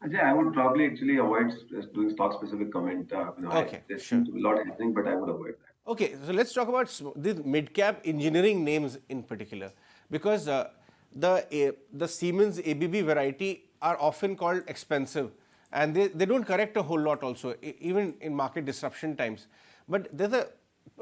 S9: Ajay, I would probably actually avoid doing stock specific comment.
S8: Okay,
S9: there
S8: sure.
S9: seems to be a lot happening, but I would avoid that.
S8: Okay, so let's talk about these mid-cap engineering names in particular, because the Siemens ABB variety are often called expensive, and they don't correct a whole lot also, even in market disruption times. But there's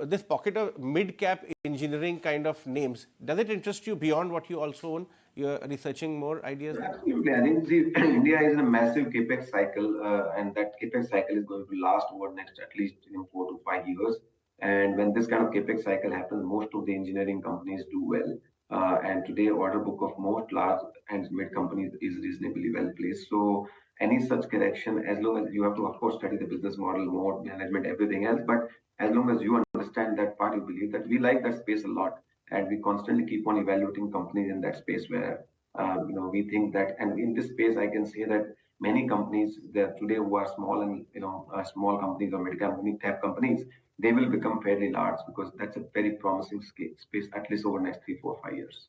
S8: this pocket of mid-cap engineering kind of names. Does it interest you beyond what you also own? You're researching more ideas?
S9: Absolutely. I think India is in a massive capex cycle, and that capex cycle is going to last over next at least 4 to 5 years. And when this kind of capex cycle happens, most of the engineering companies do well. And today, order book of most large and mid companies is reasonably well placed. So any such correction, as long as you have to, of course, study the business model, mode, management, everything else, but as long as you understand that part, you believe that we like that space a lot, and we constantly keep on evaluating companies in that space where we think that, and in this space, I can say that many companies that today who are small and small companies or mid-cap companies, they will become fairly large because that's a very promising space, at least over the next 3, 4, 5 years.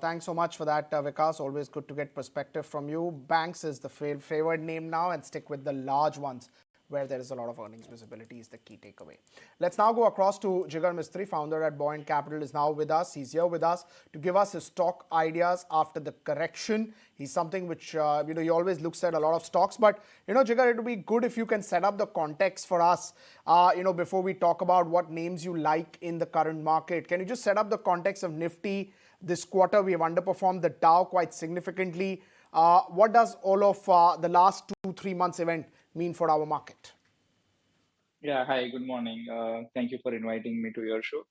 S1: Thanks so much for that, Vikas. Always good to get perspective from you. Banks is the favored name now, and stick with the large ones where there is a lot of earnings visibility is the key takeaway. Let's now go across to Jigar Mistry, founder at Buoyant Capital, is now with us. He's here with us to give us his stock ideas after the correction. He's something which, he always looks at a lot of stocks. But, Jigar, it would be good if you can set up the context for us, before we talk about what names you like in the current market. Can you just set up the context of Nifty? This quarter, we have underperformed the Dow quite significantly. What does all of the last 2-3 months event mean for our market?
S11: Yeah, hi, good morning. Thank you for inviting me to your show.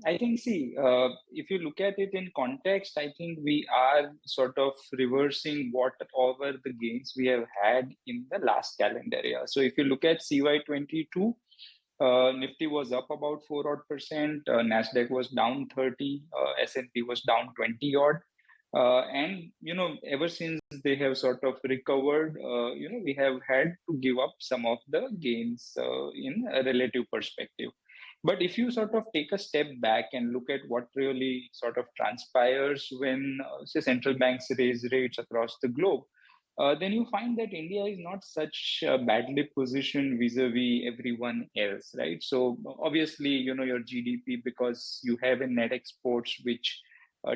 S11: I think, if you look at it in context, I think we are sort of reversing whatever the gains we have had in the last calendar year. So if you look at CY22, Nifty was up about 4% odd, Nasdaq was down 30, S&P was down 20 odd. And ever since they have sort of recovered, we have had to give up some of the gains in a relative perspective. But if you sort of take a step back and look at what really sort of transpires when say central banks raise rates across the globe, then you find that India is not such badly positioned vis-a-vis everyone else, right? So obviously, your GDP, because you have a net exports which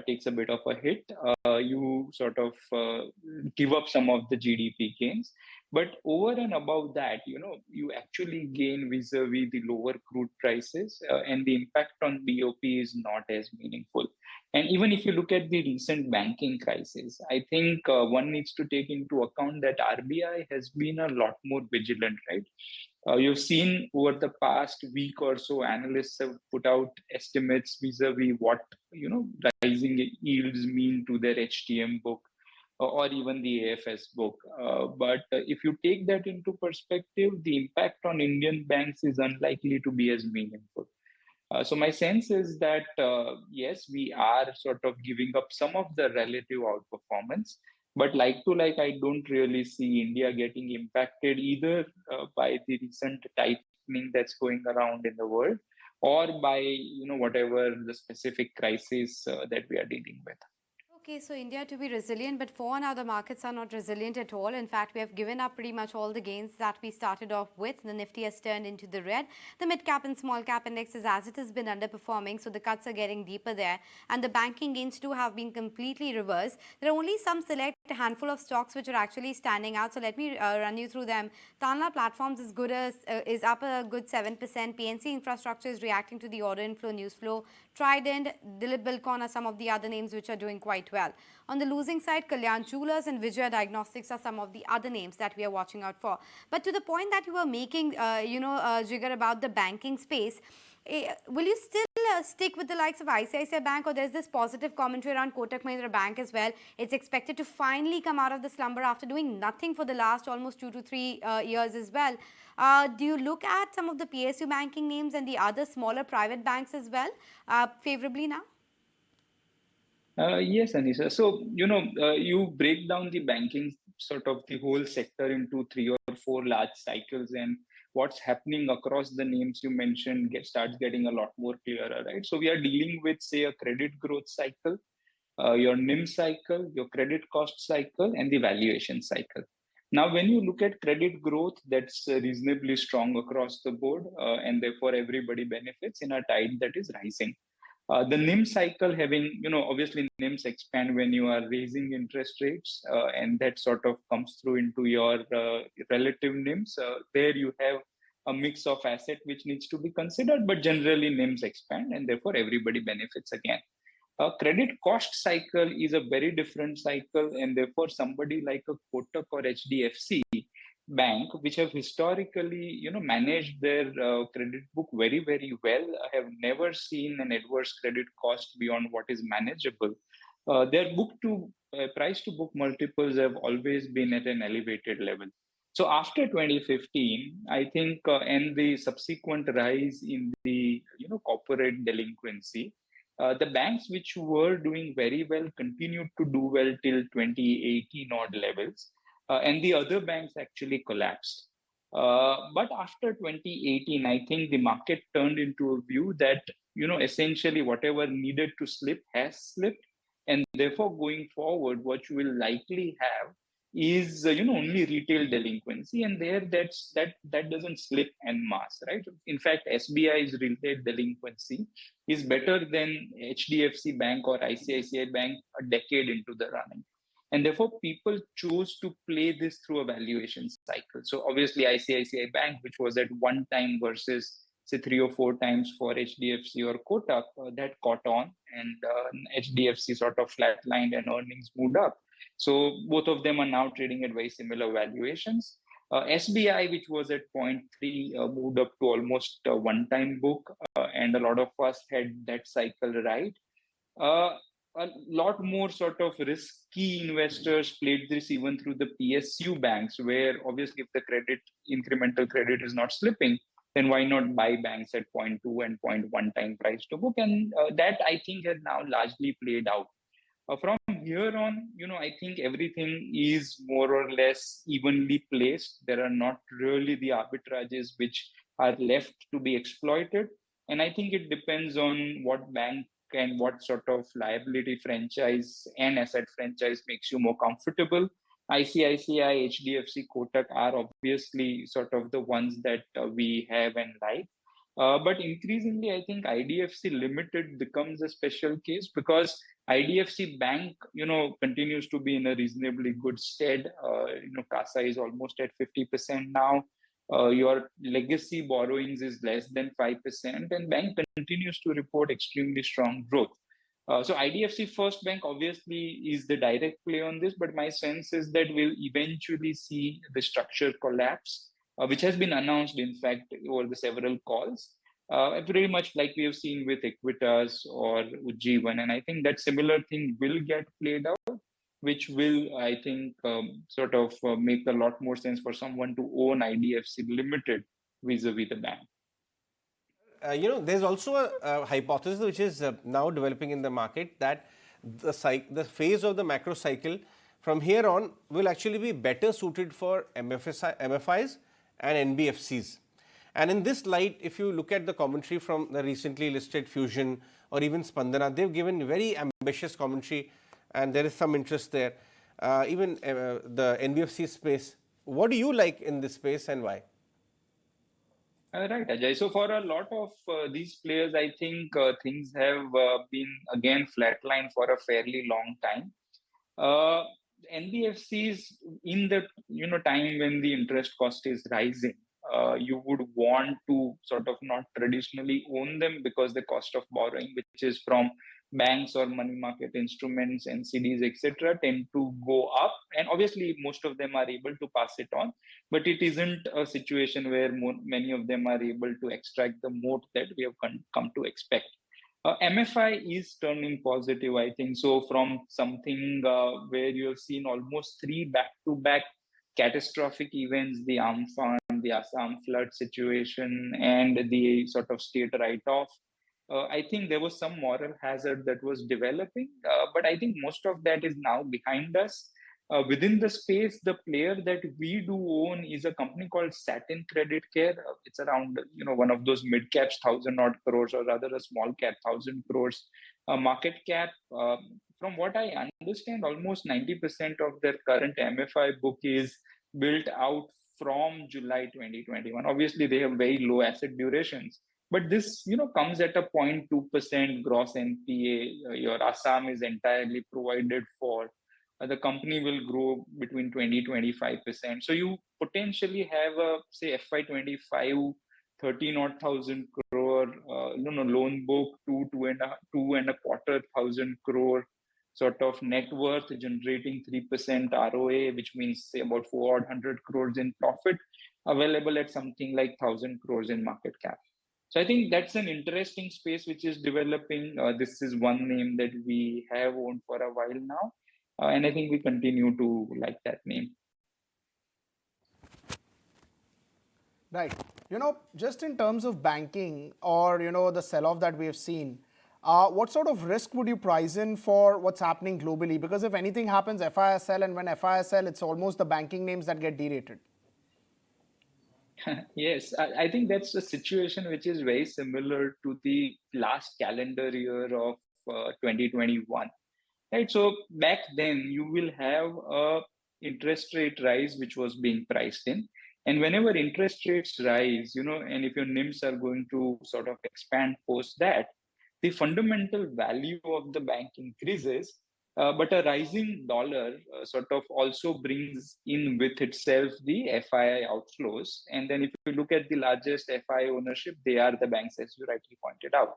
S11: takes a bit of a hit, you sort of give up some of the GDP gains. But over and above that, you actually gain vis-a-vis the lower crude prices, and the impact on BOP is not as meaningful. And even if you look at the recent banking crisis, I think one needs to take into account that RBI has been a lot more vigilant, right? You've seen over the past week or so, analysts have put out estimates vis-a-vis what rising yields mean to their HTM book or even the AFS book. But if you take that into perspective, the impact on Indian banks is unlikely to be as meaningful. So my sense is that, yes, we are sort of giving up some of the relative outperformance, but like to like, I don't really see India getting impacted either by the recent tightening that's going around in the world, or by whatever the specific crisis that we are dealing with.
S3: Okay, so India to be resilient, but foreign other markets are not resilient at all. In fact, we have given up pretty much all the gains that we started off with. The Nifty has turned into the red. The mid-cap and small-cap indexes, as it has been underperforming, so the cuts are getting deeper there. And the banking gains too have been completely reversed. There are only some select handful of stocks which are actually standing out. So let me run you through them. Tanla Platforms is up a good 7%. PNC Infrastructure is reacting to the order inflow, news flow. Trident, Dilip Buildcon are some of the other names which are doing quite well. On the losing side, Kalyan Jewelers and Vijaya Diagnostics are some of the other names that we are watching out for. But to the point that you were making, Jigar, about the banking space, will you still stick with the likes of ICICI Bank, or there's this positive commentary around Kotak Mahindra Bank as well? It's expected to finally come out of the slumber after doing nothing for the last almost 2 to 3 years as well. Do you look at some of the PSU banking names and the other smaller private banks as well favorably now?
S11: Yes, Anisha. So, you break down the banking sort of the whole sector into 3 or 4 large cycles, and what's happening across the names you mentioned starts getting a lot more clearer, right? So we are dealing with, say, a credit growth cycle, your NIM cycle, your credit cost cycle, and the valuation cycle. Now, when you look at credit growth, that's reasonably strong across the board, and therefore everybody benefits in a tide that is rising. The NIM cycle having, obviously NIMs expand when you are raising interest rates, and that sort of comes through into your relative NIMs. There you have a mix of asset which needs to be considered, but generally NIMs expand and therefore everybody benefits again. A credit cost cycle is a very different cycle, and therefore somebody like a Kotak or HDFC bank, which have historically, managed their credit book very, very well, have never seen an adverse credit cost beyond what is manageable. Their book to price to book multiples have always been at an elevated level. So after 2015, I think, and the subsequent rise in the corporate delinquency, the banks which were doing very well continued to do well till 2018 odd levels, and the other banks actually collapsed. But after 2018, I think the market turned into a view that essentially whatever needed to slip has slipped, and therefore going forward, what you will likely have is only retail delinquency, and there that doesn't slip en masse, right? In fact, SBI's retail delinquency is better than HDFC Bank or ICICI Bank a decade into the running. And therefore, people chose to play this through a valuation cycle. So obviously, ICICI Bank, which was at 1 time versus say 3 or 4 times for HDFC or Kotak, that caught on, and HDFC sort of flatlined and earnings moved up. So both of them are now trading at very similar valuations. SBI, which was at 0.3, moved up to almost a 1 time book, and a lot of us had that cycle right. A lot more sort of risky investors played this even through the PSU banks, where obviously if the incremental credit is not slipping, then why not buy banks at 0.2 and 0.1 time price to book? And that I think has now largely played out. From here on, I think everything is more or less evenly placed. There are not really the arbitrages which are left to be exploited. And I think it depends on what bank and what sort of liability franchise and asset franchise makes you more comfortable. ICICI, HDFC, Kotak are obviously sort of the ones that we have and like. But increasingly, I think IDFC Limited becomes a special case because IDFC Bank, continues to be in a reasonably good stead. CASA is almost at 50% now. Your legacy borrowings is less than 5%, and bank continues to report extremely strong growth. So IDFC First Bank obviously is the direct play on this, but my sense is that we'll eventually see the structure collapse, which has been announced, in fact, over the several calls, pretty much like we have seen with Equitas or Ujjivan. And I think that similar thing will get played out, which will, I think, sort of make a lot more sense for someone to own IDFC Limited vis-a-vis the bank.
S8: There's also a hypothesis which is now developing in the market that the phase of the macro cycle from here on will actually be better suited for MFIs and NBFCs. And in this light, if you look at the commentary from the recently listed Fusion or even Spandana, they've given very ambitious commentary, and there is some interest there. Even the NBFC space. What do you like in this space and why?
S11: Right, Ajay. So for a lot of these players, I think things have been again flatlined for a fairly long time. NBFCs, in the time when the interest cost is rising, you would want to sort of not traditionally own them because the cost of borrowing, which is from banks or money market instruments, NCDs, etc., tend to go up. And obviously, most of them are able to pass it on, but it isn't a situation where many of them are able to extract the moat that we have come to expect. MFI is turning positive, I think. So from something where you have seen almost 3 back-to-back catastrophic events, the Amphan, the Assam flood situation, and the sort of state write-off, I think there was some moral hazard that was developing, but I think most of that is now behind us. Within the space, the player that we do own is a company called Satin Credit Care. It's around, one of those mid caps, 1,000 odd crores, or rather a small cap, 1,000 crores market cap. From what I understand, almost 90% of their current MFI book is built out from July 2021. Obviously, they have very low asset durations, but this, comes at a 0.2% gross NPA. Your Assam is entirely provided for. The company will grow between 20-25%. So you potentially have a, say, FY25 13 thousand crore loan book, two and a quarter thousand crore sort of net worth, generating 3% ROA, which means say about 400 crores in profit, available at something like 1,000 crores in market cap. So I think that's an interesting space which is developing. This is one name that we have owned for a while now. And I think we continue to like that name.
S1: Right. Just in terms of banking or, the sell-off that we have seen, what sort of risk would you price in for what's happening globally? Because if anything happens, FIS sell, and when FIS sell, it's almost the banking names that get derated.
S11: Yes, I think that's a situation which is very similar to the last calendar year of 2021. Right. So back then you will have a interest rate rise which was being priced in. And whenever interest rates rise, and if your NIMs are going to sort of expand post that, the fundamental value of the bank increases. But a rising dollar sort of also brings in with itself the FII outflows. And then if you look at the largest FII ownership, they are the banks, as you rightly pointed out.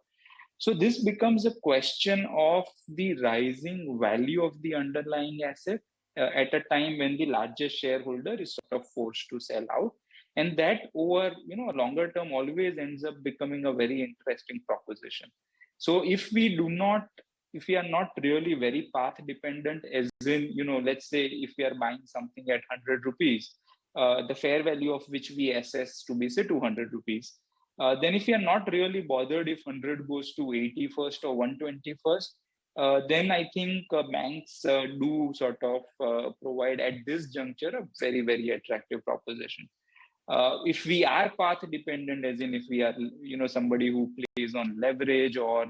S11: So this becomes a question of the rising value of the underlying asset at a time when the largest shareholder is sort of forced to sell out. And that over a longer term always ends up becoming a very interesting proposition. So if we are not really very path dependent, as in, let's say if we are buying something at 100 rupees, the fair value of which we assess to be say 200 rupees. Then if you are not really bothered if 100 goes to 80 first or 120 first, then I think banks do sort of provide at this juncture a very, very attractive proposition. If we are path dependent, as in if we are, somebody who plays on leverage or,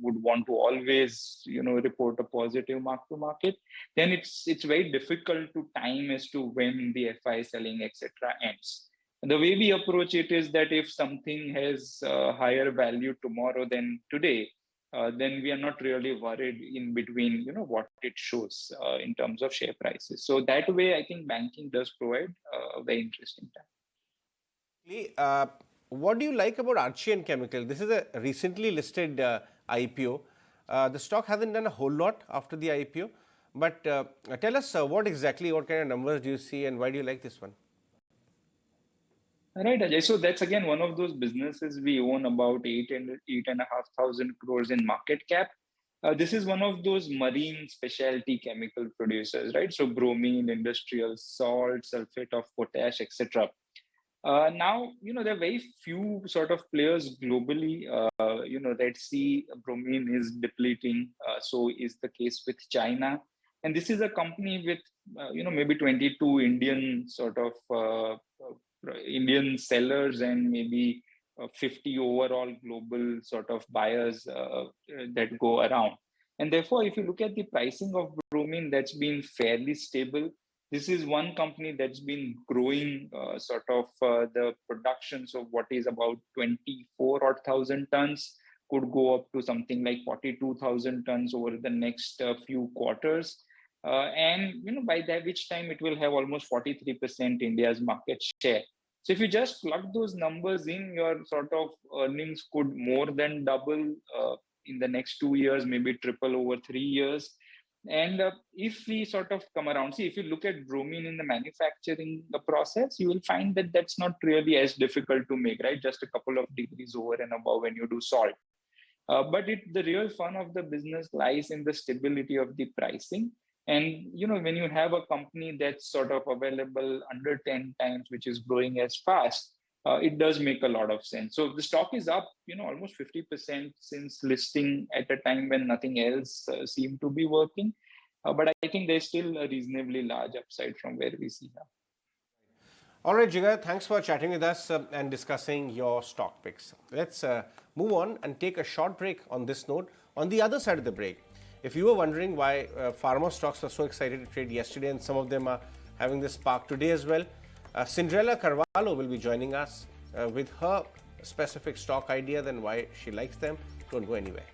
S11: would want to always, report a positive mark to market, then it's very difficult to time as to when the FI selling, etc. ends. The way we approach it is that if something has higher value tomorrow than today, then we are not really worried in between, what it shows in terms of share prices. So that way, I think banking does provide a very interesting time.
S8: What do you like about Archean Chemical? This is a recently listed IPO. The stock hasn't done a whole lot after the IPO, but tell us what kind of numbers do you see and why do you like this one?
S11: Right, Ajay. So that's again one of those businesses we own about 8,500 crores in market cap. This is one of those marine specialty chemical producers, right? So bromine, industrial salt, sulfate of potash, etc. Now, there are very few sort of players globally. Red Sea bromine is depleting. So is the case with China. And this is a company with, maybe 22 Indian sort of Indian sellers and maybe 50 overall global sort of buyers that go around. And therefore, if you look at the pricing of bromine, that's been fairly stable. This is one company that's been growing the production. So what is about 24,000 tons could go up to something like 42,000 tons over the next few quarters. And by that which time it will have almost 43% India's market share. So if you just plug those numbers in, your sort of earnings could more than double in the next 2 years, maybe triple over 3 years. And if we sort of come around, if you look at bromine in the manufacturing process, you will find that that's not really as difficult to make, right? Just a couple of degrees over and above when you do salt. But the real fun of the business lies in the stability of the pricing. And when you have a company that's sort of available under 10 times, which is growing as fast, it does make a lot of sense. So the stock is up, almost 50% since listing at a time when nothing else seemed to be working. But I think there's still a reasonably large upside from where we see now.
S8: All right, Jigar, thanks for chatting with us and discussing your stock picks. Let's move on and take a short break on this note. On the other side of the break, if you were wondering why pharma stocks were so excited to trade yesterday and some of them are having this spark today as well, Cinderella Carvalho will be joining us with her specific stock idea and why she likes them. Don't go anywhere.